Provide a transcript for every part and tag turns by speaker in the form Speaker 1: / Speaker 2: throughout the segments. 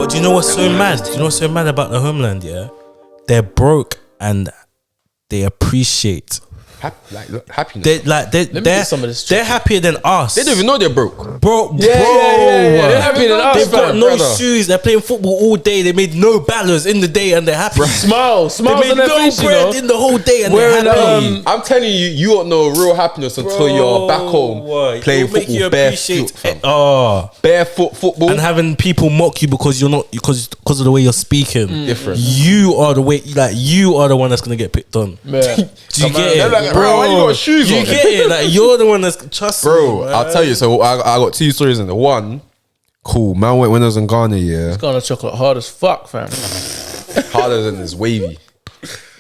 Speaker 1: But do you know what's so mad? Do you know what's so mad about the homeland? Yeah, they're broke and they appreciate.
Speaker 2: Happiness.
Speaker 1: They're happier than us.
Speaker 2: They don't even know they're broke,
Speaker 1: bro.
Speaker 3: They're happier than us.
Speaker 1: They've got no shoes. They're playing football all day. They made no ballers in the day, and they're happy.
Speaker 3: Smiles
Speaker 1: they made
Speaker 3: on their
Speaker 1: no
Speaker 3: face,
Speaker 1: bread in the whole day, and they're happy.
Speaker 2: I'm telling you, you won't know real happiness until you're back home playing football barefoot football,
Speaker 1: and having people mock you because you're not because of the way you're speaking.
Speaker 2: Different.
Speaker 1: You are the way, like you are the one that's gonna get picked on.
Speaker 3: Yeah.
Speaker 1: Do you get it,
Speaker 2: like, bro? Why you got shoes on?
Speaker 1: You get it? Like you're the one that's trust
Speaker 2: bro.
Speaker 1: me,
Speaker 2: I'll tell you. So I got two stories in the one. Cool, man. When I was in Ghana, yeah,
Speaker 3: It's Ghana chocolate hard as fuck, fam.
Speaker 2: harder than this wavy.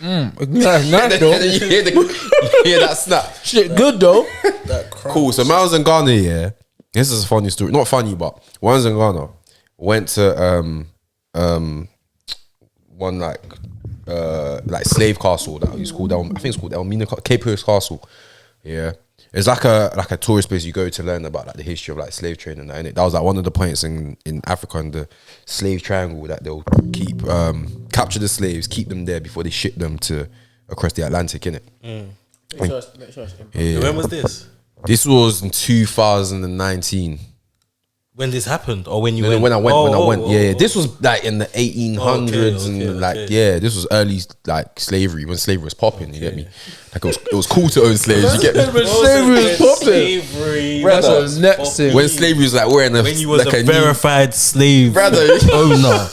Speaker 3: Nice though.
Speaker 2: you hear that snap?
Speaker 3: Shit, good though.
Speaker 2: Cool. So when I was in Ghana, yeah. This is a funny story. Not funny, but when I was in Ghana, went to one like slave castle that is called I think it's called Elmina Cape Coast Castle. Yeah. It's like a tourist place you go to learn about like the history of like slave trade and that, innit? That was like one of the points in Africa in the slave triangle that they'll keep capture the slaves, keep them there before they ship them to across the Atlantic, innit?
Speaker 1: Yeah. When was this?
Speaker 2: This was in 2019.
Speaker 1: When this happened, or when you went?
Speaker 2: When I went. Yeah. This was like in the 1800s
Speaker 1: and
Speaker 2: this was early like slavery when slavery was popping. You get me? Like it was cool to own slaves. You get me?
Speaker 3: When slavery was popping.
Speaker 1: Slavery.
Speaker 3: That's the next thing.
Speaker 2: When slavery was like wearing
Speaker 1: when you was like a verified slave
Speaker 2: brother
Speaker 1: owner.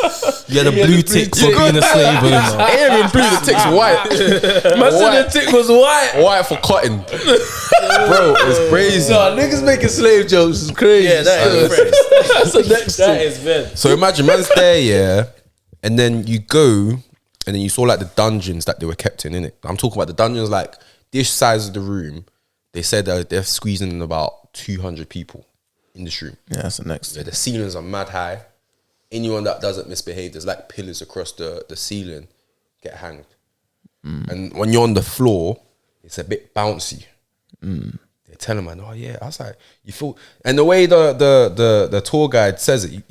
Speaker 1: You had a blue tick for being a slave owner.
Speaker 2: Even blue, the tick's white.
Speaker 3: Imagine the tick was white.
Speaker 2: White for cotton. Bro, it's crazy.
Speaker 3: Nah, niggas making slave jokes is crazy.
Speaker 1: Yeah, that is
Speaker 3: that's the next
Speaker 1: that
Speaker 3: thing.
Speaker 1: is bad.
Speaker 2: So imagine man's there, yeah, and then you go, and then you saw like the dungeons that they were kept in, innit? I'm talking about the dungeons like this size of the room. They said that they're squeezing in about 200 people in this room.
Speaker 3: Yeah, that's the next
Speaker 2: Yeah,
Speaker 3: thing.
Speaker 2: the ceilings are mad high. Anyone that doesn't misbehave, there's like pillars across the ceiling, get hanged. And when you're on the floor, it's a bit bouncy. They tell him, oh yeah, I was like, you feel, and the way the tour guide says it,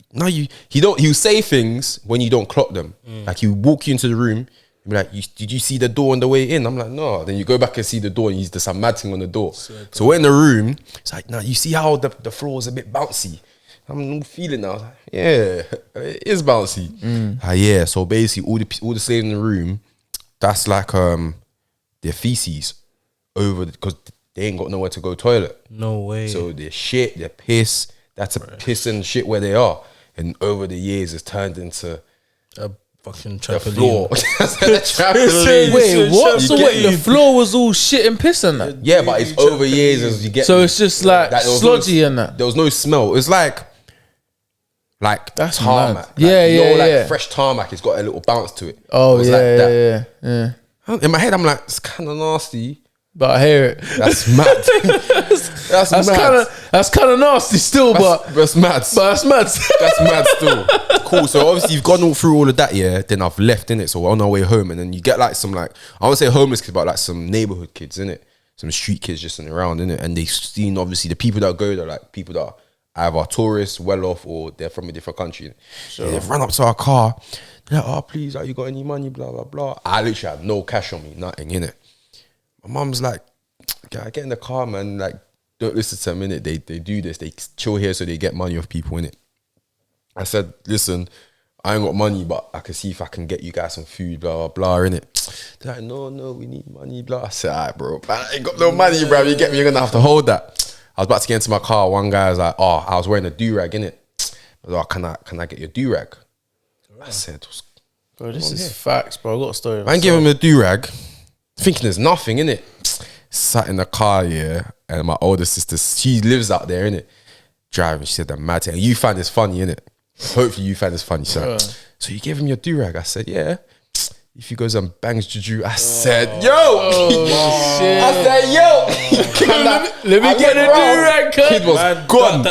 Speaker 2: he'll say things when you don't clock them. Like he'll walk you into the room, he'll be like, did you see the door on the way in? I'm like, no. Then you go back and see the door, and there's some mad thing on the door. So we're in the room. It's like, now you see how the floor is a bit bouncy. I'm feeling now. I was like, yeah, it is bouncy. Yeah. So basically, all the slaves in the room, that's like their feces over because they ain't got nowhere to go toilet.
Speaker 1: No way.
Speaker 2: So their shit, their piss, that's a piss and shit where they are. And over the years, it's turned into
Speaker 1: a fucking
Speaker 2: the
Speaker 1: trampoline.
Speaker 2: floor. Trampoline.
Speaker 3: Wait, what? So
Speaker 2: You
Speaker 3: wait,
Speaker 2: get-
Speaker 3: the floor was all shit and piss and that?
Speaker 2: Yeah, but it's over years as you get.
Speaker 3: So it's just like
Speaker 2: there was
Speaker 3: sludgy
Speaker 2: no,
Speaker 3: and that?
Speaker 2: There was no smell. It's like
Speaker 3: That's
Speaker 2: tarmac.
Speaker 3: mad.
Speaker 2: Like,
Speaker 3: Yeah,
Speaker 2: you know,
Speaker 3: yeah,
Speaker 2: like
Speaker 3: yeah.
Speaker 2: fresh tarmac. It's got a little bounce to it.
Speaker 3: Oh,
Speaker 2: It was
Speaker 3: yeah,
Speaker 2: like that.
Speaker 3: yeah.
Speaker 2: In my head, I'm like, it's kind of nasty.
Speaker 3: But I hear it.
Speaker 2: That's mad. That's mad.
Speaker 3: That's kind of nasty still, but
Speaker 2: That's mad.
Speaker 3: that's mad.
Speaker 2: That's mad still. Cool. So obviously you've gone all through all of that, yeah. Then I've left in it. So we're on our way home, and then you get like some I won't say homeless kids, but like some neighborhood kids in it, some street kids just in around in it, and they've seen obviously the people that go there, like people that are either tourists, well off, or they're from a different country. So they've run up to our car. They're like, oh please, you got any money? Blah blah blah. I literally had no cash on me, nothing in it. My mum's like, get in the car, man. Like, don't listen to them, innit? They do this. They chill here so they get money off people, innit? I said, listen, I ain't got money, but I can see if I can get you guys some food, blah, blah, blah, innit? They're like, no, we need money, blah. I said, all right, bro, but I ain't got no money, bro. You get me? You're going to have to hold that. I was about to get into my car. One guy was like, oh, I was wearing a do-rag, innit? I was like, can I get your do-rag? I said,
Speaker 3: Bro, this is facts, bro. I got a story.
Speaker 2: man, give him a do-rag, thinking there's nothing, innit? Sat in the car, yeah, and my older sister, she lives out there, innit? Driving, she said that mad thing. You find this funny, innit? Hopefully you find this funny, sir. So you gave him your do-rag? I said, yeah. If he goes and bangs Juju, I said, yo!
Speaker 3: Shit.
Speaker 2: I said, yo!
Speaker 3: Let me get a do-rag, cut.
Speaker 2: Kid was gone.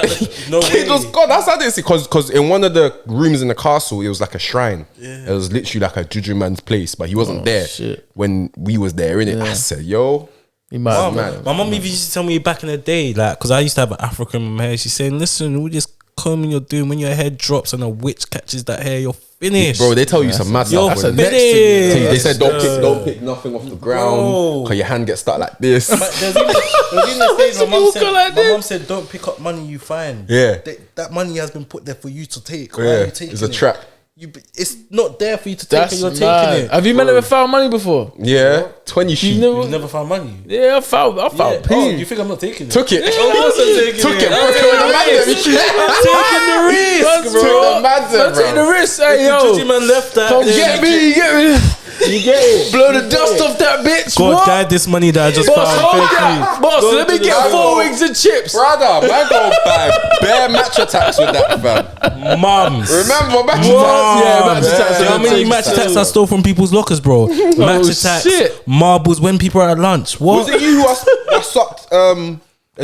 Speaker 1: No
Speaker 2: Kid
Speaker 1: way.
Speaker 2: was gone. That's how they see. Because in one of the rooms in the castle, it was like a shrine. It was literally like a Juju man's place, but he wasn't there
Speaker 3: shit.
Speaker 2: when we was there, innit? I said, yo.
Speaker 3: He might have
Speaker 2: man.
Speaker 1: My mum even used to tell me back in the day, like, because I used to have an Afro in my hair. She's saying, listen, all this combing you're doing, when your hair drops and a witch catches that hair, you're finished.
Speaker 2: Bro, they tell you some mad
Speaker 1: You're
Speaker 2: stuff.
Speaker 1: finished.
Speaker 2: They said don't pick nothing off the ground
Speaker 1: Bro.
Speaker 2: because your hand gets stuck like this.
Speaker 1: There's even a stage
Speaker 3: like
Speaker 1: my mum said, don't pick up money you find.
Speaker 2: Yeah.
Speaker 1: That money has been put there for you to take. Why
Speaker 2: Yeah,
Speaker 1: are you taking
Speaker 2: it's a
Speaker 1: it?
Speaker 2: trap.
Speaker 1: It's not there for you to take,
Speaker 3: That's
Speaker 1: and you're
Speaker 3: mad.
Speaker 1: taking it.
Speaker 3: Have you men ever found money before?
Speaker 2: Yeah, 20 sheet.
Speaker 1: You've never found money.
Speaker 3: Yeah, I found
Speaker 1: Oh,
Speaker 3: P.
Speaker 1: you think I'm not taking it?
Speaker 2: Took it.
Speaker 1: Of course I'm taking
Speaker 2: Took it,
Speaker 1: it.
Speaker 2: bro.
Speaker 1: I'm taking the risk, bro.
Speaker 3: Man, take the risk, hey yo.
Speaker 1: Gucci man left that.
Speaker 3: Come get me, you get me.
Speaker 2: You get it.
Speaker 3: Blow the dust off that bitch.
Speaker 1: God,
Speaker 3: What?
Speaker 1: guide this money that I just
Speaker 3: Boss,
Speaker 1: found.
Speaker 3: hold
Speaker 1: Thank
Speaker 3: that.
Speaker 1: you.
Speaker 3: Boss,
Speaker 1: Go
Speaker 3: let me
Speaker 1: to
Speaker 3: get
Speaker 1: the
Speaker 3: 4 wings and chips.
Speaker 2: Brother, man, go buy bare match attacks with that, fam.
Speaker 1: Mums.
Speaker 2: Remember match
Speaker 3: What?
Speaker 2: attacks?
Speaker 3: Yeah, match attacks.
Speaker 1: You know how many match attacks I stole from people's lockers, bro? Match attacks,
Speaker 3: shit.
Speaker 1: marbles when people are at lunch. What?
Speaker 2: Was it you who I sucked a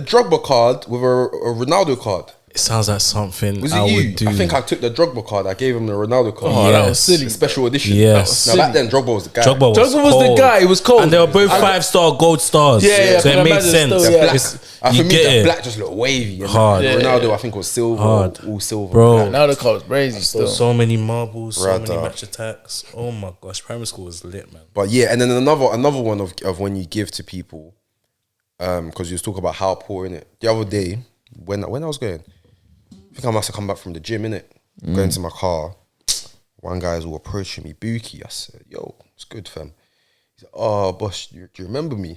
Speaker 2: Drogba card with a Ronaldo card?
Speaker 1: It sounds like something
Speaker 2: Was it
Speaker 1: I
Speaker 2: you?
Speaker 1: would do.
Speaker 2: I think I took the Drogba card. I gave him the Ronaldo card.
Speaker 3: Oh, that was
Speaker 1: Yes.
Speaker 3: silly.
Speaker 2: The special edition.
Speaker 1: Yes.
Speaker 2: Now back then, Drogba was the guy.
Speaker 1: Drogba
Speaker 3: Drogba was the
Speaker 1: cold.
Speaker 3: guy. He was cold.
Speaker 1: And they were both 5-star gold stars.
Speaker 3: Yeah,
Speaker 1: So
Speaker 3: I
Speaker 1: it
Speaker 3: can
Speaker 1: made
Speaker 3: imagine
Speaker 1: sense.
Speaker 3: still, yeah.
Speaker 1: It's-
Speaker 2: For
Speaker 1: you
Speaker 2: me,
Speaker 1: get
Speaker 2: the
Speaker 1: it.
Speaker 2: black just looked wavy. And
Speaker 1: Hard.
Speaker 2: then
Speaker 3: Yeah.
Speaker 2: Ronaldo, I think, was silver.
Speaker 1: Hard.
Speaker 2: All silver.
Speaker 1: Bro.
Speaker 3: Now the car's crazy
Speaker 1: So,
Speaker 3: still.
Speaker 1: so many marbles, so many
Speaker 2: Brother.
Speaker 1: match attacks. Oh my gosh, primary school was lit, man.
Speaker 2: But yeah, and then another one of when you give to people, because you was talking about how poor, innit? The other day, when I was going, I think I must have come back from the gym, innit? Going to my car, one guy's all approaching me, Buki. I said, yo, it's good, fam. He said, oh, boss, do you remember me?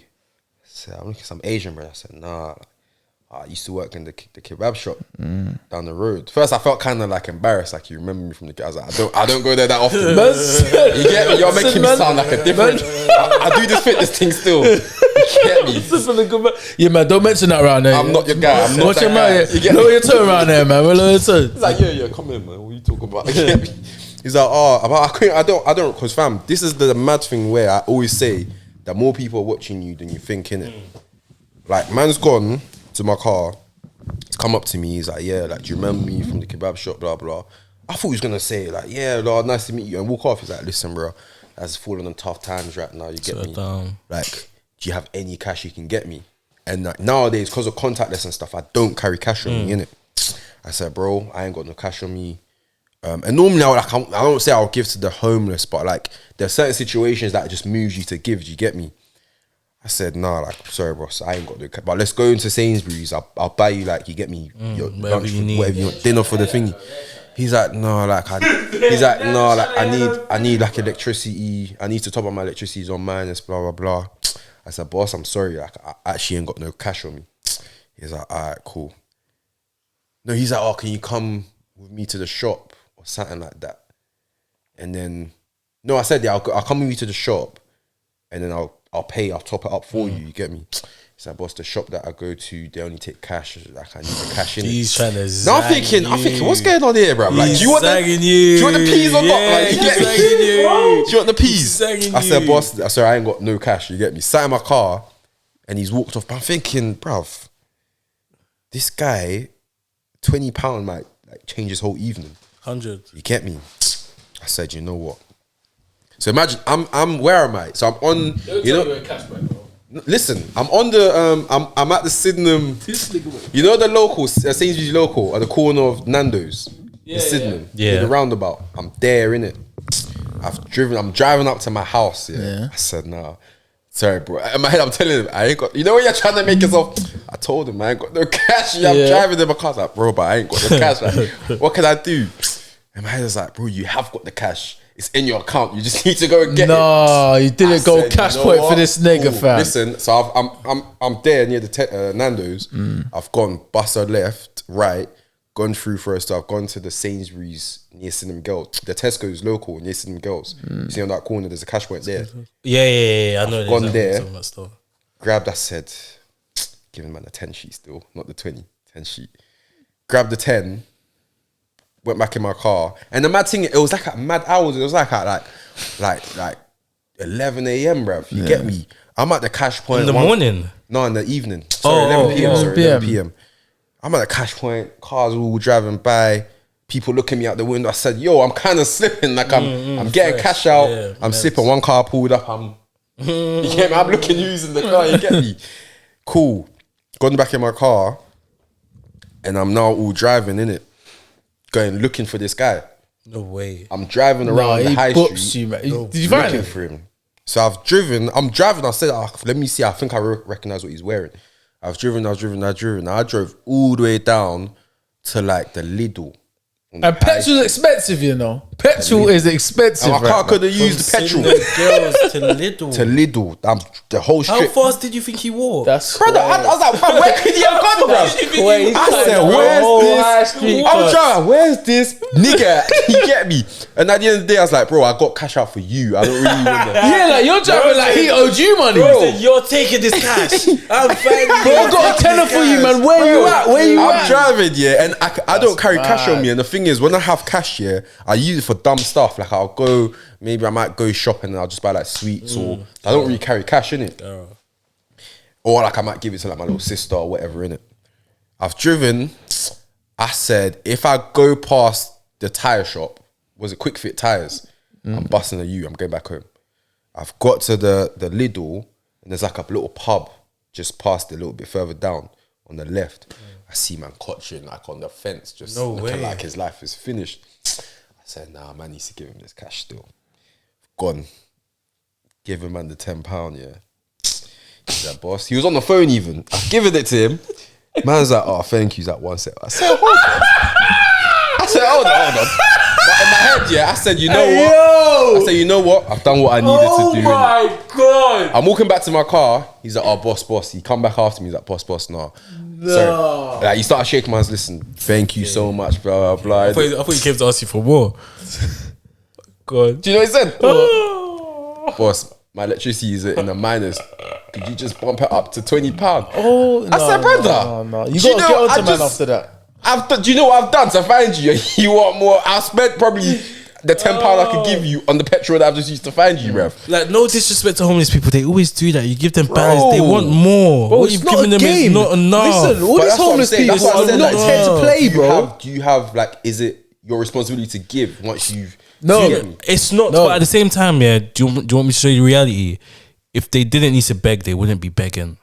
Speaker 2: I said, I'm looking at some Asian, bro. I said, nah. I used to work in the kebab shop down the road. First, I felt kind of like embarrassed, like you remember me from the. I was like, I don't go there that often. You get me? You're making me sound like a different. I do this fitness thing still. You get me?
Speaker 3: Yeah, man, don't mention that around there.
Speaker 2: I'm not your guy. I'm not
Speaker 3: Watch
Speaker 2: that
Speaker 3: your
Speaker 2: guy.
Speaker 3: mouth.
Speaker 2: You get
Speaker 3: Lower
Speaker 2: me?
Speaker 3: your tone around there, man. Lower your tone.
Speaker 2: He's like, yeah, come in, man. What are you talking about? You get me? He's like, oh, but I don't, because fam, this is the mad thing where I always say that more people are watching you than you think, innit? Like, man's gone to my car. He's come up to me, he's like, yeah, like, do you remember me from the kebab shop, blah, blah. I thought he was going to say, like, yeah, Lord, nice to meet you, and walk off. He's like, listen, bro, that's falling on tough times right now, you get me? Like, do you have any cash you can get me? And like, nowadays, because of contactless and stuff, I don't carry cash on me, innit? I said, bro, I ain't got no cash on me. And normally, I don't say I'll give to the homeless, but like, there's certain situations that just moves you to give, do you get me? I said, nah, like, sorry, boss, I ain't got the cash. But let's go into Sainsbury's. I'll buy you, like, you get me your
Speaker 1: whatever
Speaker 2: lunch,
Speaker 1: you need.
Speaker 2: whatever you want, dinner for the thingy. He's like, no, like, I need like electricity. I need to top up my electricity on minus, blah, blah, blah. I said, boss, I'm sorry, like, I actually ain't got no cash on me. He's like, all right, cool. No, he's like, oh, can you come with me to the shop or something like that? And then, no, I said, yeah, I'll come with you to the shop, and then I'll top it up for you. You get me? He's like, boss, the shop that I go to, they only take cash. Like, I need the cash in.
Speaker 1: He's trying to
Speaker 2: Now I'm thinking, what's going on here, bro? Like, do you want the peas or not? Like, you get me? Do you want the peas? I said, boss, sorry, I ain't got no cash. You get me? Sat in my car, and he's walked off. But I'm thinking, bruv, this guy, £20 might like change his whole evening.
Speaker 1: 100.
Speaker 2: You get me? I said, you know what? So imagine I'm where am I? So I'm on. You know, listen, I'm on the I'm at the Sydenham. You know the local Sainsbury's local at the corner of Nando's. The Sydenham.
Speaker 1: Yeah.
Speaker 2: The roundabout. I'm there in it. I'm driving up to my house.
Speaker 3: Yeah.
Speaker 2: I said, nah. Sorry, bro. In my head, I'm telling him, I ain't got. You know when you're trying to make yourself. I told him, I ain't got no cash. I'm driving in my car. Like, bro, but I ain't got no cash. Like, what can I do? And my head is like, bro, you have got the cash. It's in your account. You just need to go and get it.
Speaker 3: No, you didn't
Speaker 2: I
Speaker 3: go
Speaker 2: said,
Speaker 3: cash
Speaker 2: you know
Speaker 3: point
Speaker 2: what?
Speaker 3: for this nigga,
Speaker 2: Cool.
Speaker 3: fam.
Speaker 2: Listen, so I'm there near the Nando's. I've gone buster left, right, gone through first. I've gone to the Sainsbury's near Sydenham Girls. The Tesco's local near Sydenham Girls. You see on that corner, there's a cash point there.
Speaker 1: Yeah. I know.
Speaker 2: gone
Speaker 1: there's
Speaker 2: there.
Speaker 1: some of that stuff.
Speaker 2: Grabbed, I said, giving man a 10 sheet still, not the 20, 10 sheet. Grabbed the 10, went back in my car. And the mad thing, it was like at mad hours. It was like at like 11 a.m, bruv. You get me? I'm at the cash point.
Speaker 1: In the morning?
Speaker 2: No, in the evening. Sorry, 11 p.m. 11 p.m. I'm at the cash point. Cars all driving by. People looking me out the window. I said, yo, I'm kind of slipping. Like I'm getting cash out.
Speaker 1: Yeah,
Speaker 2: I'm slipping. One car pulled up. You get me? I'm looking who's in the car. You get me? Cool. Gone back in my car. And I'm now all driving, innit? going looking for this guy.
Speaker 1: No way.
Speaker 2: I'm driving around the
Speaker 3: he
Speaker 2: high
Speaker 3: books
Speaker 2: street.
Speaker 3: you, man. Did you find
Speaker 2: looking
Speaker 3: him?
Speaker 2: for him. So I'm driving. I said, let me see. I think I recognize what he's wearing. I drove all the way down to like the Lidl.
Speaker 3: And petrol's expensive, you know. Petrol is expensive.
Speaker 2: And my car could have used the petrol.
Speaker 1: Girls to Lidl.
Speaker 2: To Lidl. The whole
Speaker 1: How
Speaker 2: strip.
Speaker 1: fast did you think he walked?
Speaker 3: That's
Speaker 2: Brother, I was like, fam, where could he have gone, bro? I said, where's this? I'm trying, where's this nigga? You get me? And at the end of the day, I was like, bro, I got cash out for you. I don't really want that.
Speaker 3: Yeah, like you're driving like he owed you money.
Speaker 1: He said, you're taking this cash. I'm fine.
Speaker 3: Bro, I got a tenner for you, man. Where you at? Where you
Speaker 2: I'm
Speaker 3: at?
Speaker 2: driving, yeah, and I don't carry cash on
Speaker 3: mad.
Speaker 2: me. And the thing is, when I have cash, yeah, I use it for dumb stuff. Like I'll go, maybe I might go shopping and I'll just buy like sweets, or I don't really carry cash in it. Or like I might give it to like my little sister or whatever in it. I've driven. I said, if I go past the tire shop, was it Quick Fit Tires? I'm busting a U. I'm going back home. I've got to the Lidl, and there's like a little pub just past it, a little bit further down on the left. I see man cotching like on the fence, just looking like his life is finished. I said, nah, man needs to give him this cash still. Gone. Give him man the £10, yeah. He's like, boss. He was on the phone even. I've given it to him. Man's like, oh, thank you. He's like, one sec. I said, hold on. But in my head, yeah, I said, you know what? I said, you know what? I've done what I needed to do.
Speaker 3: Oh my God.
Speaker 2: I'm walking back to my car. He's like, oh, boss. He come back after me. He's like, boss, no. Sorry. Like, he started shaking my hands. Listen, thank you so much, blah, blah, blah.
Speaker 1: I thought he came to ask you for more. God.
Speaker 2: Do you know what he said? Boss, my electricity is in the minus. Could you just bump it up to £20?
Speaker 3: Oh,
Speaker 2: I said, brother.
Speaker 3: No. You got to get onto man after that.
Speaker 2: Do you know what I've done to find you? You want more? I spent probably the £10 I could give you on the petrol that I've just used to find you, bruv.
Speaker 1: Like, no disrespect to homeless people, they always do that. You give them bags, they want more.
Speaker 3: Bro,
Speaker 1: What
Speaker 3: it's
Speaker 1: you've
Speaker 3: not
Speaker 1: given
Speaker 3: a
Speaker 1: them is
Speaker 3: game.
Speaker 1: not enough.
Speaker 3: Listen, all
Speaker 2: But
Speaker 3: these
Speaker 2: that's what I'm
Speaker 3: homeless
Speaker 2: saying.
Speaker 3: people
Speaker 2: That's what I'm
Speaker 3: are
Speaker 2: saying.
Speaker 3: not
Speaker 2: Like,
Speaker 3: here to play, bro.
Speaker 2: Do you have like? Is it your responsibility to give once you've?
Speaker 3: No.
Speaker 2: Do you get me?
Speaker 1: It's not,
Speaker 3: No.
Speaker 1: but at the same time, yeah, do you want me to show you the reality? If they didn't need to beg, they wouldn't be begging.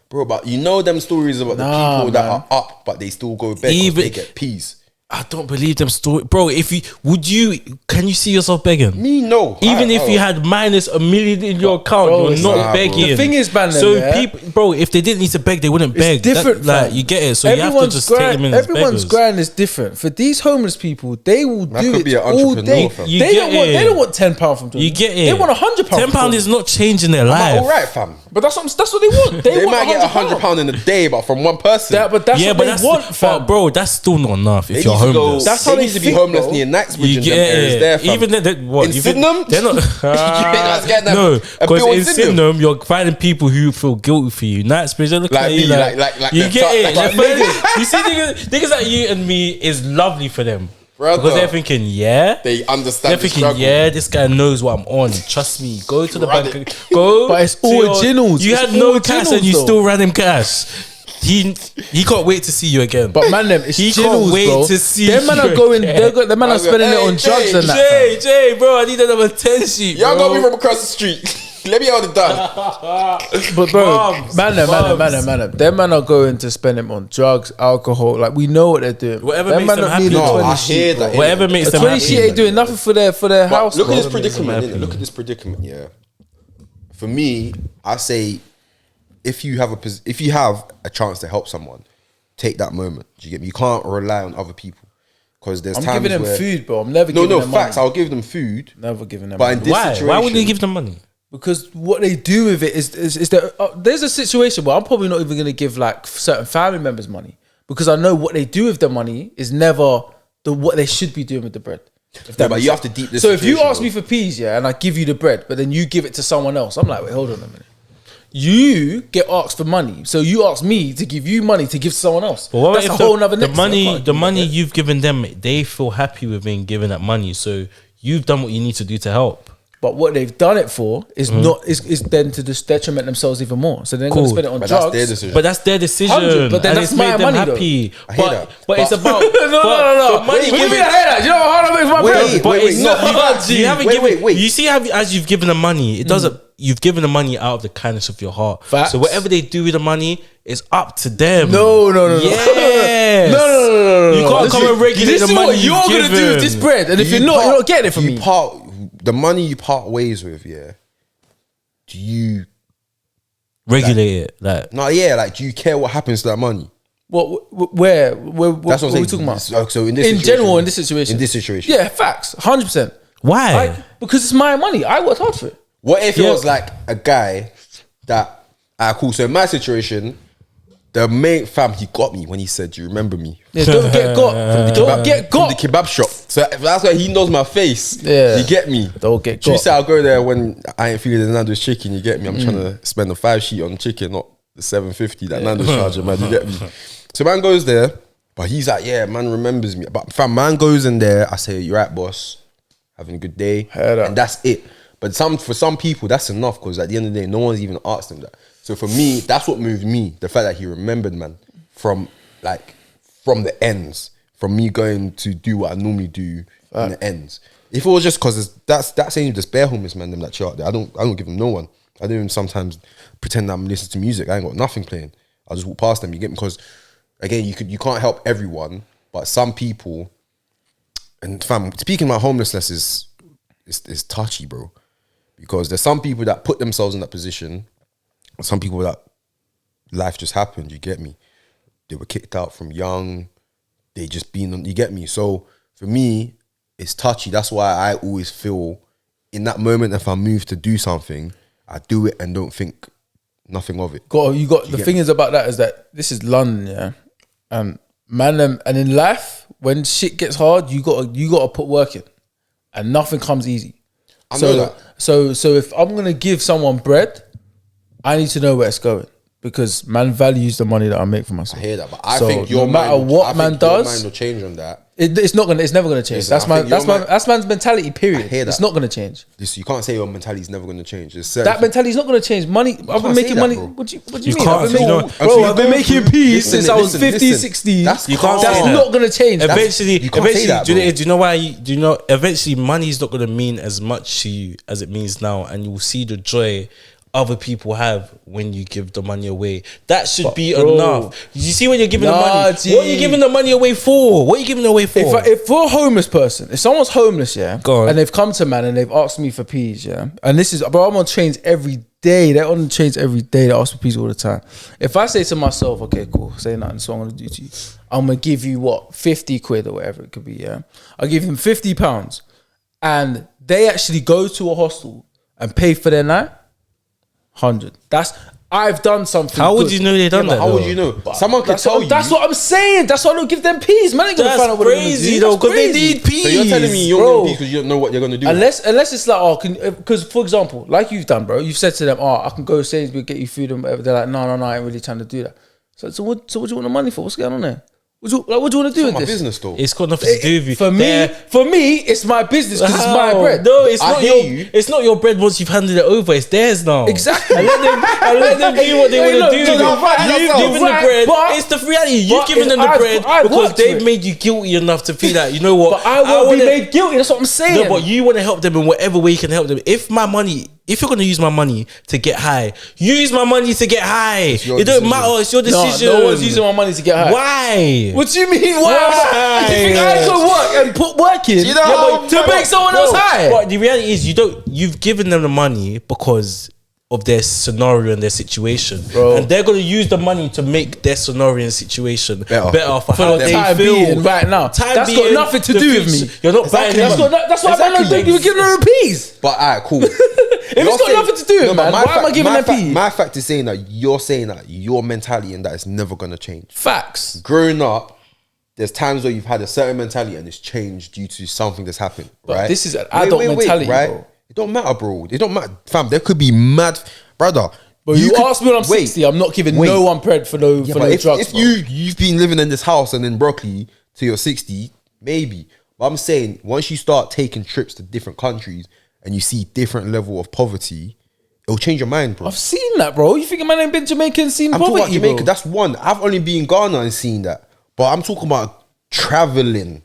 Speaker 2: Bro, but you know them stories about the people that are up, but they still go beg. Even they get peas.
Speaker 1: I don't believe them story, bro. Can you see yourself begging?
Speaker 2: Me, no.
Speaker 1: Even if you had minus $1 million in your account,
Speaker 3: Bro,
Speaker 1: you're
Speaker 3: it's
Speaker 1: not
Speaker 2: not, bro.
Speaker 1: begging.
Speaker 3: The thing is, Mandem,
Speaker 1: so
Speaker 3: yeah?
Speaker 1: people, bro, if they didn't need to beg, they wouldn't beg.
Speaker 3: It's different,
Speaker 1: like
Speaker 3: fam.
Speaker 1: you get it. So you have to just take them in as
Speaker 3: Everyone's
Speaker 1: beggars.
Speaker 3: grind is different. For these homeless people, they will
Speaker 2: That
Speaker 3: do
Speaker 2: could
Speaker 3: it
Speaker 2: be an
Speaker 3: all
Speaker 2: entrepreneur,
Speaker 3: day.
Speaker 2: fam.
Speaker 1: You
Speaker 3: They
Speaker 1: get
Speaker 3: don't want
Speaker 1: it.
Speaker 3: £10 from
Speaker 1: You get it.
Speaker 3: They want £100.
Speaker 1: £10 is not changing their life.
Speaker 2: All right, fam.
Speaker 3: But that's what they want.
Speaker 2: They
Speaker 3: want
Speaker 2: might get £100 in a day, but from one person.
Speaker 3: But that's what they want, fam.
Speaker 1: But bro, that's still not enough if
Speaker 2: They
Speaker 1: you're
Speaker 2: need to go-
Speaker 1: homeless.
Speaker 3: That's
Speaker 2: They
Speaker 3: how
Speaker 2: need
Speaker 3: they
Speaker 2: to be
Speaker 3: think,
Speaker 2: homeless
Speaker 3: bro.
Speaker 2: near Knightsbridge
Speaker 1: You
Speaker 2: and
Speaker 1: get
Speaker 2: them areas
Speaker 1: it.
Speaker 2: there, fam.
Speaker 1: Even then, what?
Speaker 2: In
Speaker 1: you think-
Speaker 2: Sydenham?
Speaker 1: They're not.
Speaker 2: Let's get them
Speaker 1: No,
Speaker 2: a
Speaker 1: because
Speaker 2: bill
Speaker 1: in Sydenham, you're finding people who feel guilty for you. Knightsbridge, they're looking
Speaker 2: Like
Speaker 1: at you
Speaker 2: me,
Speaker 1: like,
Speaker 2: like
Speaker 1: you
Speaker 2: the
Speaker 1: get
Speaker 2: top-
Speaker 1: it.
Speaker 2: like
Speaker 1: They're finding- you see, niggas like you and me is lovely for them.
Speaker 2: Brother.
Speaker 1: Because they're thinking, yeah.
Speaker 2: They understand
Speaker 1: They're
Speaker 2: the
Speaker 1: thinking,
Speaker 2: struggle.
Speaker 1: yeah, this guy knows what I'm on. Trust me. Go to the
Speaker 2: Run
Speaker 1: bank.
Speaker 2: it.
Speaker 1: Go.
Speaker 3: But it's
Speaker 1: to
Speaker 3: all
Speaker 1: your-
Speaker 3: originals.
Speaker 1: You
Speaker 3: It's
Speaker 1: had
Speaker 3: all
Speaker 1: no cash and you
Speaker 3: originals,
Speaker 1: still ran him cash. He can't wait to see you again.
Speaker 3: But man, them it's
Speaker 1: He can't
Speaker 3: channels,
Speaker 1: wait
Speaker 3: bro.
Speaker 1: to see
Speaker 3: Them man
Speaker 1: you
Speaker 3: are going.
Speaker 1: again.
Speaker 3: Them man are spending it on
Speaker 2: Hey,
Speaker 3: drugs and that. fam.
Speaker 1: Jay, bro, I need another 10 sheet.
Speaker 2: Y'all
Speaker 1: bro.
Speaker 2: got me from across the street. Let me hold it down.
Speaker 3: But bro,
Speaker 1: Bums,
Speaker 3: man, them man are going to spend them on drugs, alcohol. Like we know what they're doing.
Speaker 1: Whatever
Speaker 3: them
Speaker 1: makes
Speaker 3: man
Speaker 1: them
Speaker 3: don't need
Speaker 1: happy.
Speaker 3: a
Speaker 1: No,
Speaker 3: 20
Speaker 2: I
Speaker 3: sheet,
Speaker 2: hear
Speaker 3: bro.
Speaker 2: that.
Speaker 1: Whatever makes
Speaker 3: A
Speaker 1: them
Speaker 3: 20
Speaker 1: happy.
Speaker 3: sheet ain't doing nothing for their
Speaker 2: But
Speaker 3: house.
Speaker 2: look at
Speaker 3: bro.
Speaker 2: this predicament.
Speaker 1: happy.
Speaker 2: Innit? Look at this predicament. Yeah. For me, I say, if you have a chance to help someone, take that moment. Do you get me? You can't rely on other people because there's
Speaker 3: I'm
Speaker 2: times
Speaker 3: giving them
Speaker 2: where,
Speaker 3: food, bro. I'm never
Speaker 2: No,
Speaker 3: giving
Speaker 2: no
Speaker 3: them
Speaker 2: facts.
Speaker 3: money.
Speaker 2: I'll give them food,
Speaker 3: Never giving them
Speaker 2: but in
Speaker 3: money.
Speaker 2: this
Speaker 1: Why?
Speaker 2: situation,
Speaker 1: Why wouldn't you give them money?
Speaker 3: Because what they do with it is that there's a situation where I'm probably not even going to give like certain family members money because I know what they do with the money is never what they should be doing with the bread. If
Speaker 2: Yeah,
Speaker 3: that
Speaker 2: but
Speaker 3: makes
Speaker 2: you
Speaker 3: sense.
Speaker 2: have to deep this.
Speaker 3: So if you
Speaker 2: situation,
Speaker 3: ask me for peas, yeah, and I give you the bread, but then you give it to someone else, I'm like, wait, hold on a minute. You get asked for money, so you ask me to give you money to give to someone else.
Speaker 1: But what
Speaker 3: That's
Speaker 1: if
Speaker 3: a whole nother
Speaker 1: the
Speaker 3: next thing. I
Speaker 1: money,
Speaker 3: can't
Speaker 1: the
Speaker 3: do
Speaker 1: money
Speaker 3: that.
Speaker 1: you've given them, they feel happy with being given that money. So you've done what you need to do to help.
Speaker 3: But what they've done it for is not is then to just detriment themselves even more. So they're going to spend it on
Speaker 2: But
Speaker 3: drugs.
Speaker 2: that's their decision.
Speaker 1: But that's their decision.
Speaker 3: 100, but then
Speaker 1: and
Speaker 3: that's
Speaker 1: it's made
Speaker 3: my
Speaker 1: them
Speaker 3: money,
Speaker 1: happy.
Speaker 2: I hear that.
Speaker 1: But it's about
Speaker 3: no.
Speaker 1: money
Speaker 3: What do you mean I hear that? You know how hard I make for my bread?
Speaker 1: But it's
Speaker 2: no,
Speaker 1: not. You haven't
Speaker 2: wait,
Speaker 1: given.
Speaker 2: wait.
Speaker 1: You see how as you've given the money, it doesn't. You've given the money out of the kindness of your heart.
Speaker 3: Facts.
Speaker 1: So whatever they do with the money is up to them.
Speaker 3: No.
Speaker 1: Yes.
Speaker 3: No.
Speaker 1: You can't come and regulate
Speaker 3: This
Speaker 1: the
Speaker 3: is
Speaker 1: money
Speaker 3: what you're
Speaker 1: you've
Speaker 3: going to do with this
Speaker 1: given.
Speaker 3: bread. And if you're not getting it from me.
Speaker 2: The money you part ways with, yeah. Do you
Speaker 1: Regulate it. Like
Speaker 2: like do you care what happens to that money?
Speaker 3: Where
Speaker 2: That's what
Speaker 3: are we talking about?
Speaker 2: So in this
Speaker 3: In general, in this situation.
Speaker 2: In this situation.
Speaker 3: Yeah, facts. 100%.
Speaker 1: why?
Speaker 3: Because it's my money. I worked hard for it.
Speaker 2: What if it was like a guy that cool. So in my situation, the mate fam, he got me when he said, "Do you remember me?"
Speaker 3: Yeah, don't get got. Don't get
Speaker 2: From the
Speaker 3: got.
Speaker 2: kebab shop. So that's why he knows my face.
Speaker 3: Yeah.
Speaker 2: You get me?
Speaker 3: Don't get
Speaker 2: True
Speaker 3: got.
Speaker 2: say I'll go there when I ain't feeling the Nando's chicken, you get me? I'm trying to spend the 5 sheet on chicken, not the 750 that Nando's charging, man. You get me? So man goes there, but he's like, yeah, man remembers me. But fam, man goes in there, I say, you're right, boss. Having a good day.
Speaker 3: Heard up.
Speaker 2: And that's it. But for some people, that's enough because at the end of the day, no one's even asked them that. So for me, that's what moved me. The fact that he remembered, man, from the ends, from me going to do what I normally do in the ends. If it was just because that's ain't just bare homeless man, them that chart there. I don't give them no one. I don't even sometimes pretend that I'm listening to music. I ain't got nothing playing. I'll just walk past them. You get me? Because again, you can't help everyone, but some people. And fam, speaking about homelessness is touchy, bro. Because there's some people that put themselves in that position. Some people that life just happened. You get me? They were kicked out from young. They just been on. You get me? So for me, it's touchy. That's why I always feel in that moment, if I move to do something, I do it and don't think nothing of it.
Speaker 3: The thing is about that is that this is London, yeah. And in life, when shit gets hard, you gotta put work in, and nothing comes easy.
Speaker 2: I know that.
Speaker 3: So if I'm gonna give someone bread, I need to know where it's going because man values the money that I make for myself.
Speaker 2: I hear that, but I
Speaker 3: So
Speaker 2: think your
Speaker 3: no matter
Speaker 2: mind,
Speaker 3: what man does,
Speaker 2: your mind will change on that.
Speaker 3: it's never gonna change.
Speaker 2: Listen,
Speaker 3: That's man's mentality. Period.
Speaker 2: I hear that.
Speaker 3: It's not gonna change.
Speaker 2: You can't say your mentality is never going to change.
Speaker 3: That mentality is not going to change. Money. I've been
Speaker 2: can't
Speaker 3: making
Speaker 2: say
Speaker 3: money.
Speaker 2: that, bro.
Speaker 3: What do you
Speaker 1: You
Speaker 3: mean?
Speaker 1: can't,
Speaker 3: I've been
Speaker 1: you know,
Speaker 3: making, bro, I've been making peas since I was 50, 60.
Speaker 1: You can't say
Speaker 3: That's
Speaker 1: that.
Speaker 3: not going to change.
Speaker 1: Eventually,
Speaker 2: you can't say that,
Speaker 1: do
Speaker 2: bro.
Speaker 1: you know why? Do you know? Eventually, money is not going to mean as much to you as it means now, and you will see the joy other people have when you give the money away. That should be
Speaker 3: bro,
Speaker 1: enough. You see when you're giving the money,
Speaker 3: G.
Speaker 1: what are you giving the money away for? What are you giving it away for?
Speaker 3: If for a homeless person, if someone's homeless, yeah,
Speaker 1: Go on.
Speaker 3: and they've come to man and they've asked me for peas, yeah, and this is, bro, I'm on trains every day. They're on the trains every day. They ask for peas all the time. If I say to myself, okay, cool, say nothing, so I'm gonna do to you. I'm gonna give you what 50 quid or whatever it could be. Yeah, I'll give him £50, and they actually go to a hostel and pay for their night. 100. I've done something.
Speaker 1: How would
Speaker 3: good.
Speaker 1: you know they done that?
Speaker 2: How would
Speaker 1: though?
Speaker 2: you know? Someone could
Speaker 3: That's
Speaker 2: tell
Speaker 3: what,
Speaker 2: you.
Speaker 3: that's what I'm saying. That's why I don't give them peas. Man ain't gonna
Speaker 1: That's
Speaker 3: find out what they're gonna
Speaker 1: crazy
Speaker 3: do.
Speaker 1: though,
Speaker 3: That's
Speaker 1: because they
Speaker 3: crazy.
Speaker 1: need peas.
Speaker 2: So you're telling me you
Speaker 3: bro.
Speaker 2: don't need peas because you don't know what you're going to do.
Speaker 3: Unless it's like, oh, because for example, like you've done, bro, you've said to them, oh, I can go to Sainsbury's, get you food and whatever. They're like, no, I ain't really trying to do that. So what do you want the money for? What's going on there? What do you want to do with
Speaker 2: my
Speaker 3: this?
Speaker 2: business though.
Speaker 1: It's got nothing to do with you.
Speaker 3: For me, it's my business because it's my bread.
Speaker 1: No, it's
Speaker 2: I
Speaker 1: not
Speaker 2: hear
Speaker 1: your.
Speaker 2: you.
Speaker 1: It's not your bread once you've handed it over. It's theirs now.
Speaker 3: Exactly.
Speaker 1: And let them do what they
Speaker 3: Hey,
Speaker 1: want to
Speaker 3: look,
Speaker 1: do.
Speaker 3: no, right,
Speaker 1: You've
Speaker 3: that's
Speaker 1: given
Speaker 3: right,
Speaker 1: the bread.
Speaker 3: but-
Speaker 1: It's the reality. You've
Speaker 3: but
Speaker 1: given them the
Speaker 3: I've
Speaker 1: bread because
Speaker 3: worked
Speaker 1: they've
Speaker 3: for it.
Speaker 1: made you guilty enough to feel that, you know what?
Speaker 3: But I won't be
Speaker 1: wanna-
Speaker 3: made guilty. That's what I'm saying.
Speaker 1: No, but you want to help them in whatever way you can help them. If you're going to use my money to get high, use my money to get high.
Speaker 2: your
Speaker 1: It don't
Speaker 2: decision.
Speaker 1: matter. It's your decision.
Speaker 3: No one's using my money to get high.
Speaker 1: Why?
Speaker 3: What do you mean? Why? Do you think I go work and put work in
Speaker 2: You know,
Speaker 3: to make someone else high?
Speaker 1: But the reality is, you've given them the money because of their scenario and their situation,
Speaker 3: Bro.
Speaker 1: and they're going to use the money to make their scenario and situation better for how
Speaker 3: the
Speaker 1: they
Speaker 3: time
Speaker 1: feel
Speaker 3: being right now. That's got nothing to
Speaker 1: the
Speaker 3: do with
Speaker 1: future.
Speaker 3: me.
Speaker 1: You're not
Speaker 2: Exactly.
Speaker 1: buying them.
Speaker 3: That's why I'm not giving them peas.
Speaker 2: But alright, cool.
Speaker 3: If it's got nothing to do with it, man, why am I giving them peas?
Speaker 2: My fact is saying that you're saying that your mentality and that is never going to change.
Speaker 3: Facts.
Speaker 2: Growing up, there's times where you've had a certain mentality and it's changed due to something that's happened, right?
Speaker 3: this is an adult mentality,
Speaker 2: right?
Speaker 3: bro.
Speaker 2: It don't matter, bro. It don't matter, fam. There could be mad, brother.
Speaker 3: But you asked me when I'm 60, I'm not giving no one bread for no
Speaker 2: Yeah,
Speaker 3: for
Speaker 2: but
Speaker 3: no
Speaker 2: if,
Speaker 3: drugs.
Speaker 2: if
Speaker 3: bro.
Speaker 2: you've been living in this house and in Broccoli till you're 60, maybe. But I'm saying once you start taking trips to different countries and you see different level of poverty, it'll change your mind, bro.
Speaker 3: I've seen that, bro. You think a man ain't been Jamaica and seen
Speaker 2: I'm
Speaker 3: poverty,
Speaker 2: talking about Jamaica.
Speaker 3: bro?
Speaker 2: That's one. I've only been in Ghana and seen that, but I'm talking about traveling,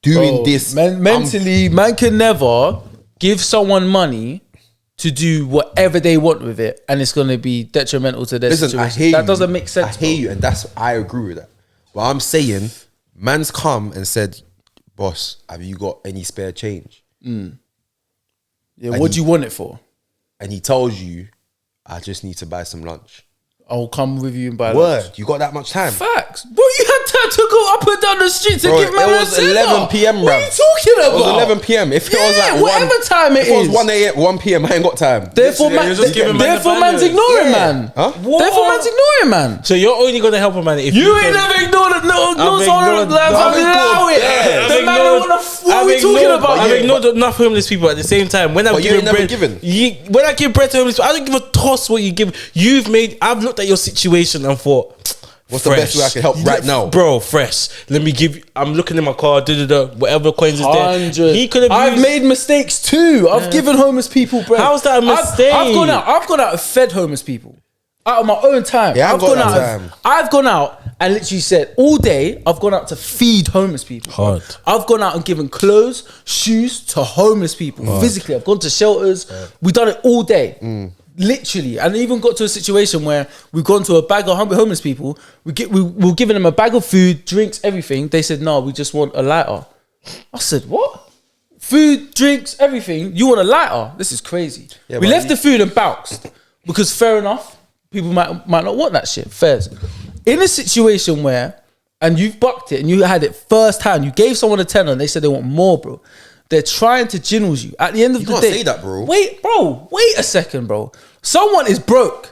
Speaker 2: doing this.
Speaker 3: Mentally, man can never give someone money to do whatever they want with it, and it's going to be detrimental to their situation.
Speaker 2: I hear
Speaker 3: that
Speaker 2: you.
Speaker 3: doesn't make sense.
Speaker 2: I hear you, and I agree with that. But I'm saying, man's come and said, "Boss, have you got any spare change?"
Speaker 3: Yeah, what do you want it for?
Speaker 2: And he tells you, "I just need to buy some lunch."
Speaker 3: I'll come with you and buy
Speaker 2: Word,
Speaker 3: lunch.
Speaker 2: you got that much time?
Speaker 3: Facts. Bro, you had time to go up and down the street to
Speaker 2: Bro,
Speaker 3: give man
Speaker 2: it was 11 p.m.
Speaker 3: What
Speaker 2: bruv.
Speaker 3: are you talking about?
Speaker 2: It was 11 p.m. If it was like
Speaker 3: whatever time it
Speaker 2: if it
Speaker 3: is.
Speaker 2: was 1 a.m., 1 p.m., I ain't got time.
Speaker 3: Therefore,
Speaker 1: Literally, you're just giving man the
Speaker 3: man's
Speaker 1: balance.
Speaker 3: ignoring
Speaker 2: Yeah.
Speaker 3: man.
Speaker 2: Huh?
Speaker 3: Therefore, man's ignoring man.
Speaker 1: So you're only gonna help a man if
Speaker 3: You
Speaker 1: can-
Speaker 3: ain't never ignored it. No,
Speaker 1: I've
Speaker 3: someone
Speaker 1: ignored-
Speaker 3: like,
Speaker 1: no, I've
Speaker 3: allow it.
Speaker 2: yeah,
Speaker 3: The man don't wanna. What are we talking about?
Speaker 1: I've
Speaker 3: here?
Speaker 1: ignored enough homeless people at the same time. When I'm
Speaker 2: But you
Speaker 1: giving
Speaker 2: ain't never
Speaker 1: bread,
Speaker 2: given.
Speaker 1: when I give bread to homeless people, I don't give a toss what you give. I've looked at your situation and thought,
Speaker 2: What's the best way I can help right now?
Speaker 1: bro? Fresh. Let me give you. I'm looking in my car. Whatever coins is there.
Speaker 3: 100.
Speaker 1: He could have.
Speaker 3: I've made mistakes too. I've given homeless people bread.
Speaker 1: How's that a mistake?
Speaker 3: I've gone out and fed homeless people out of my own time.
Speaker 2: Yeah, I've got that
Speaker 3: out.
Speaker 2: time.
Speaker 3: I've gone out and literally said all day. I've gone out to feed homeless people.
Speaker 1: Hard.
Speaker 3: I've gone out and given clothes, shoes to homeless people. Physically, I've gone to shelters. We've done it all day. Literally, and even got to a situation where we've gone to a bag of homeless people. We were giving them a bag of food, drinks, everything. They said, "No, we just want a lighter." I said, "What? Food, drinks, everything. You want a lighter? This is crazy."
Speaker 2: Yeah,
Speaker 3: we
Speaker 2: but
Speaker 3: left the food and bounced because fair enough, people might not want that shit. Fairs. In a situation where, and you've bucked it and you had it first hand, you gave someone a tenner and they said they want more, bro. They're trying to jinnles you. At the end of
Speaker 2: You
Speaker 3: the
Speaker 2: can't
Speaker 3: day,
Speaker 2: say that, bro.
Speaker 3: Wait a second, bro. Someone is broke.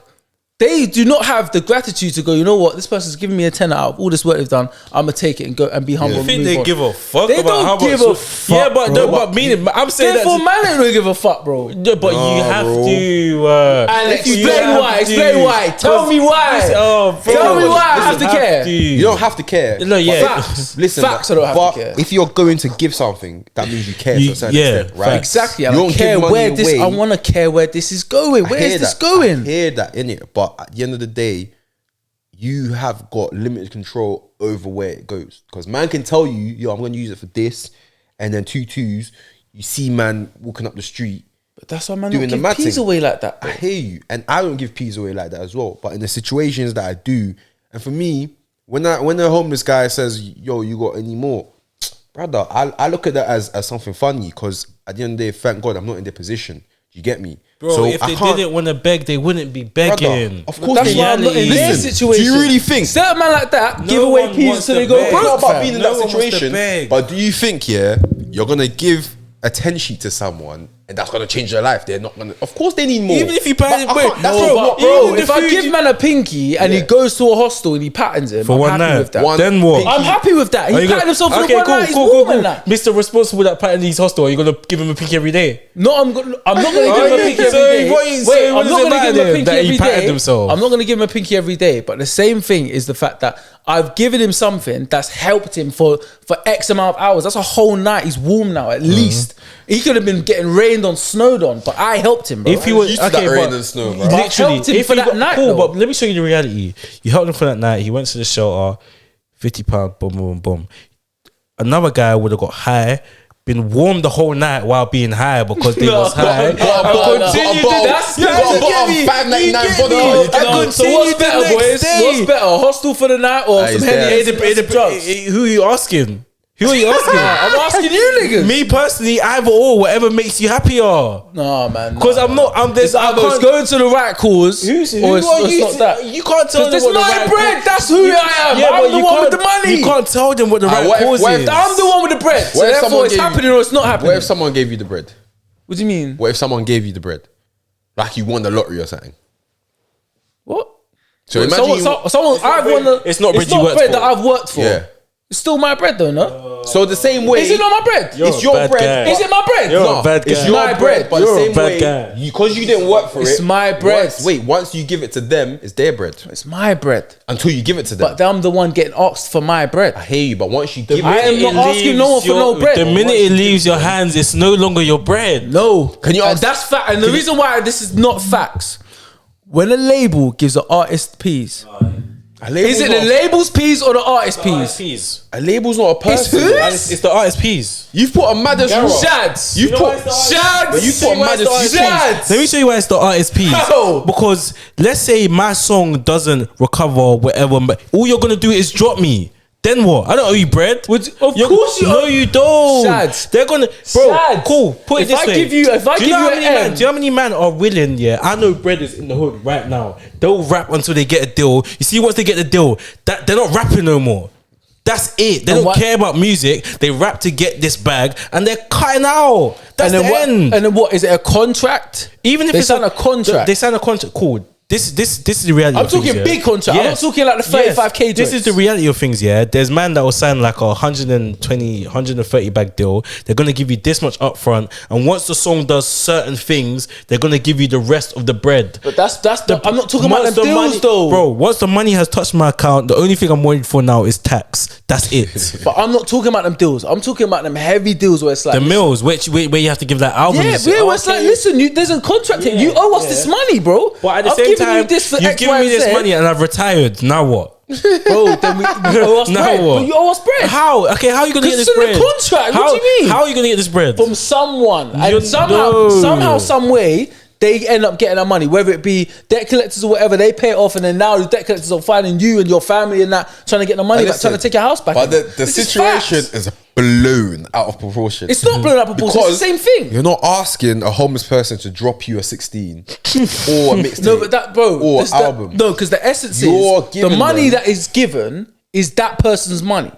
Speaker 3: They do not have the gratitude to go, you know what, this person's giving me a tenner out of all this work they've done. I'm gonna take it and go and be humble.
Speaker 1: I
Speaker 3: and
Speaker 1: think
Speaker 3: move
Speaker 1: they
Speaker 3: on.
Speaker 1: give a fuck
Speaker 3: They
Speaker 1: about
Speaker 3: don't
Speaker 1: how much.
Speaker 3: give a fuck,
Speaker 1: Yeah, but
Speaker 3: bro.
Speaker 1: but meaning, I'm saying
Speaker 3: Therefore,
Speaker 1: that.
Speaker 3: man ain't gonna give a fuck, bro.
Speaker 1: Yeah, but you have
Speaker 2: bro.
Speaker 1: to.
Speaker 3: Alex,
Speaker 1: you
Speaker 3: explain
Speaker 1: have
Speaker 3: why.
Speaker 1: to.
Speaker 3: Explain why. Tell me why.
Speaker 1: Oh, bro.
Speaker 3: Tell me why I have to
Speaker 1: Listen,
Speaker 3: care.
Speaker 2: You don't have to care.
Speaker 1: No, yeah.
Speaker 3: Facts.
Speaker 2: Listen,
Speaker 3: Facts, I don't have
Speaker 2: but
Speaker 3: to care.
Speaker 2: if you're going to give something, that means you care to a certain
Speaker 1: Yeah,
Speaker 2: extent, right?
Speaker 1: facts.
Speaker 3: Exactly. I
Speaker 2: You
Speaker 3: don't
Speaker 2: don't
Speaker 3: care
Speaker 2: give money
Speaker 3: where this.
Speaker 2: away.
Speaker 3: I want to care where this is going. Where is this going?
Speaker 2: I hear that in it, but at the end of the day, you have got limited control over where it goes. Because man can tell you, yo, I'm going to use it for this, and then 2 2s, you see man walking up the street.
Speaker 3: But that's why man
Speaker 2: Doing
Speaker 3: don't
Speaker 2: the
Speaker 3: give
Speaker 2: mad
Speaker 3: peas
Speaker 2: thing.
Speaker 3: away like that.
Speaker 2: I
Speaker 3: Bro.
Speaker 2: hear you, and I don't give peas away like that as well. But in the situations that I do, and for me, when the homeless guy says, "Yo, you got any more?" Brother, I look at that as something funny because at the end of the day, thank God I'm not in their position. You get me,
Speaker 1: Bro,
Speaker 2: so
Speaker 1: if
Speaker 2: I
Speaker 1: they
Speaker 2: can't-
Speaker 1: didn't want to beg, they wouldn't be begging.
Speaker 2: Of course,
Speaker 3: That's
Speaker 2: they
Speaker 3: why I'm not in their
Speaker 1: reality.
Speaker 3: situation.
Speaker 2: Do you really think?
Speaker 3: Certain man like that
Speaker 1: No
Speaker 3: give away
Speaker 1: one
Speaker 3: peas
Speaker 1: wants
Speaker 3: so
Speaker 1: to
Speaker 3: they go
Speaker 1: beg.
Speaker 2: It's not
Speaker 3: broke,
Speaker 2: about
Speaker 3: fam.
Speaker 2: being in
Speaker 1: No
Speaker 2: that
Speaker 1: one wants to
Speaker 2: situation.
Speaker 1: beg.
Speaker 2: But do you think, you're gonna give a 10 sheet to someone and that's gonna change their life? They're not gonna. Of course, they need more.
Speaker 1: Even if you
Speaker 2: But
Speaker 1: pattern,
Speaker 2: I
Speaker 1: wait,
Speaker 2: can't- that's
Speaker 1: no,
Speaker 2: what-
Speaker 1: but
Speaker 3: Bro,
Speaker 1: even the
Speaker 3: if I
Speaker 1: food
Speaker 3: give
Speaker 1: you-
Speaker 3: man a pinky and he
Speaker 2: Yeah.
Speaker 3: goes to a hostel and he patterns him,
Speaker 1: For
Speaker 3: I'm
Speaker 1: one
Speaker 3: happy
Speaker 1: night.
Speaker 3: with that.
Speaker 2: One
Speaker 1: Then what?
Speaker 2: pinky.
Speaker 3: I'm happy with that.
Speaker 1: Are
Speaker 3: He
Speaker 1: you
Speaker 3: patted
Speaker 1: gonna-
Speaker 3: himself for
Speaker 1: okay,
Speaker 3: one
Speaker 1: cool,
Speaker 3: night. He's
Speaker 1: cool,
Speaker 3: warm
Speaker 1: cool.
Speaker 3: and that.
Speaker 1: Mr. Responsible that pattern his hostel. Are you gonna give him a pinky every day?
Speaker 3: No, I'm not gonna give him
Speaker 1: Oh,
Speaker 3: a
Speaker 1: yeah.
Speaker 3: pinky every
Speaker 1: So
Speaker 3: day.
Speaker 1: what you-
Speaker 3: Wait,
Speaker 1: so
Speaker 3: I'm
Speaker 1: what does
Speaker 3: not
Speaker 1: it
Speaker 3: gonna give him
Speaker 1: matter
Speaker 3: a pinky
Speaker 1: that he
Speaker 3: every
Speaker 1: patted
Speaker 3: day.
Speaker 1: himself?
Speaker 3: I'm not gonna give him a pinky every day. But the same thing is the fact that I've given him something that's helped him for X amount of hours. That's a whole night. He's warm now, at least. He could have been getting rained on, snowed on, but I helped him, bro.
Speaker 1: If he was
Speaker 2: used to that rain and snow, bro.
Speaker 3: But I
Speaker 1: literally,
Speaker 3: helped him
Speaker 1: if
Speaker 3: for
Speaker 1: he
Speaker 3: that
Speaker 1: got-
Speaker 3: night,
Speaker 1: cool,
Speaker 3: though.
Speaker 1: but let me show you the reality. You helped him for that night. He went to the shelter, £50, boom, boom, boom. Another guy would have got high, been warm the whole night while being high because they was high.
Speaker 3: Continue to- that's-
Speaker 2: you got a bottle of $5.99 vodka. You get me?
Speaker 3: So what's better, boys? What's better, a hostel for the night or some
Speaker 2: it's
Speaker 3: Henny
Speaker 2: there.
Speaker 3: and some drugs?
Speaker 1: Who are you asking? Who are you asking?
Speaker 3: I'm asking you niggas.
Speaker 1: Me personally, either or, whatever makes you happier.
Speaker 3: No, man.
Speaker 1: Because I'm not. I'm this.
Speaker 3: It's either it's going to the right cause or it's not that.
Speaker 1: You can't tell them
Speaker 3: Because
Speaker 1: what
Speaker 3: it's
Speaker 1: the
Speaker 3: my
Speaker 1: right
Speaker 3: bread.
Speaker 1: cause-
Speaker 3: That's who I am.
Speaker 1: Yeah,
Speaker 3: I'm
Speaker 1: but
Speaker 3: the
Speaker 1: you
Speaker 3: one with
Speaker 1: can't-
Speaker 3: the money.
Speaker 1: You can't tell them what the right
Speaker 2: what if-
Speaker 1: cause
Speaker 2: what if-
Speaker 1: is.
Speaker 3: I'm the one with the bread. So
Speaker 2: What if
Speaker 3: therefore
Speaker 2: someone
Speaker 3: it's
Speaker 2: gave you-
Speaker 3: happening or it's not happening.
Speaker 2: What if someone gave you the bread?
Speaker 3: What do you mean?
Speaker 2: What if someone gave you the bread? Like you won the lottery or something?
Speaker 3: What?
Speaker 2: So imagine
Speaker 3: Someone, I've won the.
Speaker 1: it's not bread you worked
Speaker 3: bread
Speaker 1: for.
Speaker 3: that I've worked for.
Speaker 2: Yeah.
Speaker 3: It's still my bread though, no?
Speaker 2: So the same way,
Speaker 3: Is it not my bread?
Speaker 1: You're
Speaker 2: it's
Speaker 1: a
Speaker 2: your
Speaker 1: bad
Speaker 2: bread.
Speaker 1: guy.
Speaker 3: Is it my bread?
Speaker 1: You're
Speaker 3: No.
Speaker 1: a bad guy.
Speaker 2: It's your
Speaker 3: my
Speaker 2: bread,
Speaker 3: bread.
Speaker 2: but
Speaker 1: You're
Speaker 2: the
Speaker 1: a
Speaker 2: same
Speaker 1: bad
Speaker 2: way,
Speaker 1: guy.
Speaker 2: because you didn't work for
Speaker 3: It's
Speaker 2: it.
Speaker 3: my bread.
Speaker 2: Once you give it to them, it's their bread.
Speaker 3: It's my bread.
Speaker 2: Until you give it to them.
Speaker 3: But I'm the one getting asked for my bread.
Speaker 2: I hear you, but once you give
Speaker 3: I
Speaker 2: it,
Speaker 3: am not asking no one for no bread.
Speaker 1: The minute it leaves your hands, it's no longer your bread.
Speaker 3: No.
Speaker 2: Can you
Speaker 3: And
Speaker 2: ask-
Speaker 3: that's fact. And the reason why this is not facts, when a label gives an artist peas, is it the label's peas or the artist peas?
Speaker 2: A label's not a person.
Speaker 3: whose?
Speaker 1: It's the artist peas.
Speaker 2: You've put a maddest
Speaker 3: Shadz.
Speaker 2: You've
Speaker 1: You know
Speaker 2: put
Speaker 1: why it's the
Speaker 3: Shadz.
Speaker 2: You put maddest
Speaker 3: Shadz.
Speaker 1: Let me show you why it's the artist piece.
Speaker 3: How?
Speaker 1: Because let's say my song doesn't recover or whatever, but all you're gonna do is drop me. Then what? I don't owe you bread.
Speaker 3: Of course you
Speaker 1: No,
Speaker 3: owe-
Speaker 1: you don't.
Speaker 3: Shadz.
Speaker 1: They're gonna, bro.
Speaker 3: Shadz.
Speaker 1: Cool. Put it
Speaker 3: If
Speaker 1: this
Speaker 3: I
Speaker 1: way.
Speaker 3: give you- if I
Speaker 1: Do
Speaker 3: give
Speaker 1: know
Speaker 3: you
Speaker 1: how
Speaker 3: an
Speaker 1: many
Speaker 3: M-
Speaker 1: man? Do you know how many man are willing? Yeah, I know bread is in the hood right now. They'll rap until they get a deal. You see, once they get the deal, that they're not rapping no more. That's it. They
Speaker 3: And
Speaker 1: don't
Speaker 3: what-
Speaker 1: care about music. They rap to get this bag, and they're cutting out. That's
Speaker 3: And
Speaker 1: the
Speaker 3: then what?
Speaker 1: end.
Speaker 3: And then what? Is it a contract?
Speaker 1: Even if
Speaker 3: they
Speaker 1: it's
Speaker 3: sign a contract.
Speaker 1: they sign a contract. Cool. This is the reality.
Speaker 3: I'm
Speaker 1: of things,
Speaker 3: talking
Speaker 1: yeah.
Speaker 3: big contract. I'm not talking like the 35K
Speaker 1: This
Speaker 3: joints.
Speaker 1: is the reality of things. Yeah, there's man that will sign like a 120, 130 bag deal. They're gonna give you this much upfront, and once the song does certain things, they're gonna give you the rest of the bread.
Speaker 3: But that's the. I'm not talking about
Speaker 1: Once
Speaker 3: the deals
Speaker 1: money,
Speaker 3: though,
Speaker 1: bro. Once the money has touched my account, the only thing I'm waiting for now is tax. That's it.
Speaker 3: But I'm not talking about them deals. I'm talking about them heavy deals where it's like
Speaker 1: The mills, where you have to give that album.
Speaker 3: Yeah, where it's like, listen, there's a contract here. You owe us this money, bro.
Speaker 1: But at the
Speaker 3: I've
Speaker 1: same
Speaker 3: given
Speaker 1: time,
Speaker 3: you this for
Speaker 1: you've
Speaker 3: X,
Speaker 1: given
Speaker 3: Y,
Speaker 1: me this
Speaker 3: Z.
Speaker 1: money and I've retired. Now what?
Speaker 3: Bro, then you owe us
Speaker 1: Now
Speaker 3: bread.
Speaker 1: what?
Speaker 3: But you owe us bread.
Speaker 1: How? Okay, how are you gonna get
Speaker 3: Because
Speaker 1: this
Speaker 3: it's in
Speaker 1: bread?
Speaker 3: the contract.
Speaker 1: How,
Speaker 3: What do you mean?
Speaker 1: How are you gonna get this bread?
Speaker 3: From someone.
Speaker 1: You're-
Speaker 3: And somehow, some way, they end up getting our money, whether it be debt collectors or whatever, they pay it off, and then now the debt collectors are finding you and your family and that, trying to get the money back,
Speaker 2: Listen,
Speaker 3: trying to take your house back.
Speaker 2: But the
Speaker 3: This is
Speaker 2: situation
Speaker 3: facts.
Speaker 2: is blown out of proportion.
Speaker 3: It's not blown up proportion, it's the same thing.
Speaker 2: You're not asking a homeless person to drop you a 16 or a mixtape.
Speaker 3: No, but that, bro,
Speaker 2: or
Speaker 3: this-
Speaker 2: album.
Speaker 3: no, because the essence
Speaker 2: You're
Speaker 3: is the
Speaker 2: giving
Speaker 3: money
Speaker 2: them-
Speaker 3: that is given is that person's money.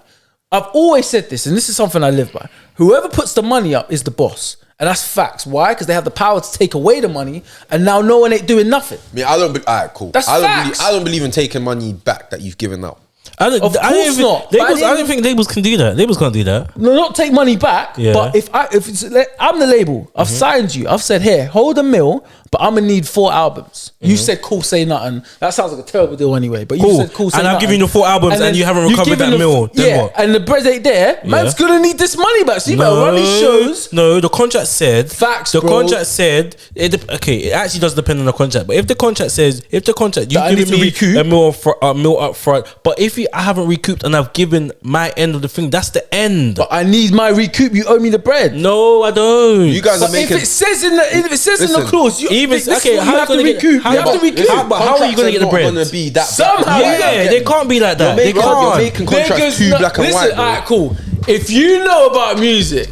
Speaker 3: I've always said this, and this is something I live by. Whoever puts the money up is the boss. And that's facts. Why? Because they have the power to take away the money, and now no one ain't doing nothing.
Speaker 2: I mean, I don't. Alright, cool.
Speaker 3: That's facts.
Speaker 2: I don't believe in taking money back that you've given out.
Speaker 1: I don't,
Speaker 3: Of
Speaker 1: I don't
Speaker 3: course
Speaker 1: even,
Speaker 3: not. But
Speaker 1: Labels,
Speaker 3: I
Speaker 1: I
Speaker 3: didn't-
Speaker 1: don't think labels can do that. Labels can't do that.
Speaker 3: No, not take money back.
Speaker 1: Yeah.
Speaker 3: But if it's, I'm the label, I've signed you. I've said, here, hold $1 million, but I'm gonna need 4 albums. You said, cool, say nothing. That sounds like a terrible deal anyway. But you
Speaker 1: Cool.
Speaker 3: said, cool, say
Speaker 1: And
Speaker 3: nothing.
Speaker 1: I've given you the 4 albums and
Speaker 3: then
Speaker 1: you haven't
Speaker 3: you've
Speaker 1: recovered
Speaker 3: given
Speaker 1: that $1 million. Then what?
Speaker 3: And the bread ain't there. Man's
Speaker 1: Yeah.
Speaker 3: gonna need this money back. So you better run these shows.
Speaker 1: No, the contract said
Speaker 3: Facts,
Speaker 1: The
Speaker 3: bro.
Speaker 1: contract said okay. It actually does depend on the contract, but if the contract says you
Speaker 3: That I
Speaker 1: give
Speaker 3: need to
Speaker 1: me
Speaker 3: recoup.
Speaker 1: $1 million up front, but if I haven't recouped and I've given my end of the thing, that's the end.
Speaker 3: But I need my recoup. You owe me the bread.
Speaker 1: No, I don't.
Speaker 2: You guys are
Speaker 3: But if
Speaker 2: making.
Speaker 3: it says in the
Speaker 2: Listen,
Speaker 3: clause, you
Speaker 1: even
Speaker 3: this is
Speaker 1: okay,
Speaker 3: what
Speaker 1: how
Speaker 3: you
Speaker 1: are
Speaker 3: have
Speaker 1: you
Speaker 3: to
Speaker 1: gonna
Speaker 3: recoup.
Speaker 1: get?
Speaker 3: You have to recoup.
Speaker 1: How are you gonna get the bread?
Speaker 2: Gonna be that
Speaker 3: Somehow,
Speaker 1: Yeah, they can't be like that.
Speaker 2: You're
Speaker 1: They
Speaker 2: making-
Speaker 1: can't.
Speaker 2: you're making contracts too
Speaker 3: no,
Speaker 2: black and
Speaker 3: listen,
Speaker 2: white. bro.
Speaker 3: alright, cool. If you know about music,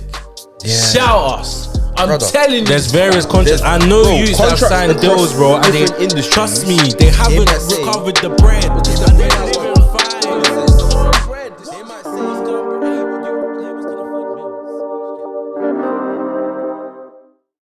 Speaker 3: shout us. I'm
Speaker 2: Brother,
Speaker 3: telling you.
Speaker 1: There's various contracts. I know
Speaker 2: Bro,
Speaker 1: you that have
Speaker 2: contracts
Speaker 1: signed
Speaker 2: across
Speaker 1: deals, bro, and they
Speaker 2: different industries.
Speaker 1: trust me. They haven't
Speaker 2: might say-
Speaker 1: recovered the bread.